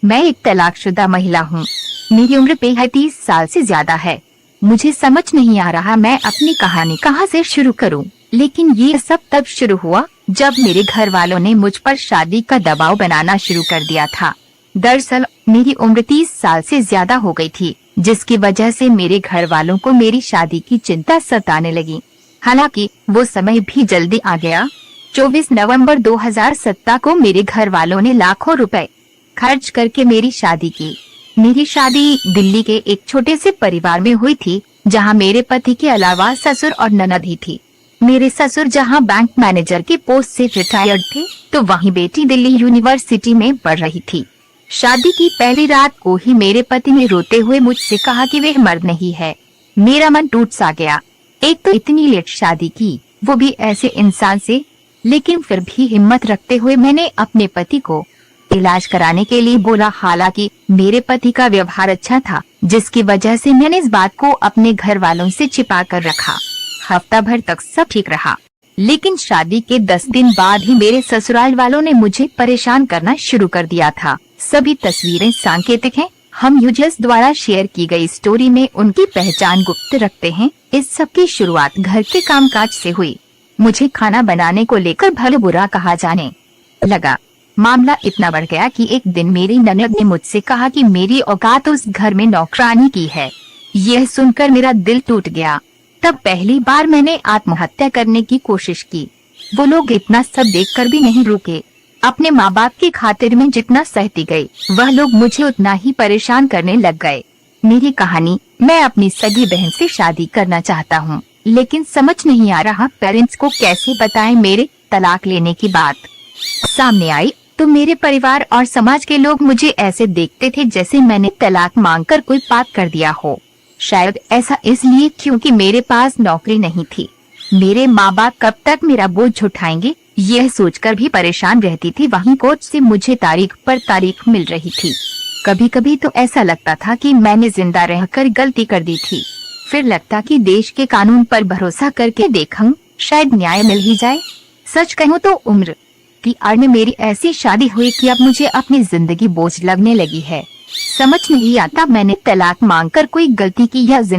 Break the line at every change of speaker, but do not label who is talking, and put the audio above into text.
मैं एक तलाकशुदा महिला हूँ। मेरी उम्र 35 साल से ज्यादा है। मुझे समझ नहीं आ रहा मैं अपनी कहानी कहाँ से शुरू करूँ। लेकिन ये सब तब शुरू हुआ जब मेरे घर वालों ने मुझ पर शादी का दबाव बनाना शुरू कर दिया था। दरअसल मेरी उम्र 30 साल से ज्यादा हो गई थी, जिसकी वजह से मेरे घर वालों को मेरी शादी की चिंता सताने लगी। हालांकि वो समय भी जल्दी आ गया। 24 नवंबर 2017 को मेरे घर वालों ने लाखों रुपए खर्च करके मेरी शादी की। मेरी शादी दिल्ली के एक छोटे से परिवार में हुई थी, जहां मेरे पति के अलावा ससुर और ननद ही थी। मेरे ससुर जहां बैंक मैनेजर की पोस्ट से रिटायर्ड थे, तो वहीं बेटी दिल्ली यूनिवर्सिटी में पढ़ रही थी। शादी की पहली रात को ही मेरे पति ने रोते हुए मुझसे कहा कि वह मर्द नहीं है। मेरा मन टूट सा गया। एक तो इतनी लेट शादी की, वो भी ऐसे इंसान से। लेकिन फिर भी हिम्मत रखते हुए मैंने अपने पति को इलाज कराने के लिए बोला। हालांकि मेरे पति का व्यवहार अच्छा था, जिसकी वजह से मैंने इस बात को अपने घर वालों से छिपा कर रखा। हफ्ता भर तक सब ठीक रहा, लेकिन शादी के 10 दिन बाद ही मेरे ससुराल वालों ने मुझे परेशान करना शुरू कर दिया था। सभी तस्वीरें सांकेतिक हैं। हम यूजर्स द्वारा शेयर की गई स्टोरी में उनकी पहचान गुप्त रखते हैं। इस सब की शुरुआत घर के कामकाज से हुई। मुझे खाना बनाने को लेकर भले बुरा कहा जाने लगा। मामला इतना बढ़ गया कि एक दिन मेरी ननद ने मुझसे कहा कि मेरी औकात उस घर में नौकरानी की है। यह सुनकर मेरा दिल टूट गया। तब पहली बार मैंने आत्महत्या करने की कोशिश की। वो लोग इतना सब देखकर भी नहीं रुके। अपने माँ बाप की खातिर में जितना सहती गई, वह लोग मुझे उतना ही परेशान करने लग गए। मेरी कहानी, मैं अपनी सगी बहन से शादी करना चाहता हूँ, लेकिन समझ नहीं आ रहा पेरेंट्स को कैसे बताएं। मेरे तलाक लेने की बात सामने आई तो मेरे परिवार और समाज के लोग मुझे ऐसे देखते थे जैसे मैंने तलाक मांगकर कोई पाप कर दिया हो। शायद ऐसा इसलिए क्योंकि मेरे पास नौकरी नहीं थी। मेरे माँ बाप कब तक मेरा बोझ उठाएंगे, यह सोचकर भी परेशान रहती थी। वहीं कोर्ट से मुझे तारीख पर तारीख मिल रही थी। कभी कभी तो ऐसा लगता था कि मैंने जिंदा रहकर गलती कर दी थी। फिर लगता कि देश के कानून पर भरोसा करके देखूं, शायद न्याय मिल ही जाए। सच कहूं तो उम्र की आड़ में मेरी ऐसी शादी हुई कि अब मुझे अपनी जिंदगी बोझ लगने लगी है। समझ नहीं आता मैंने तलाक मांगकर कोई गलती की या जिंदगी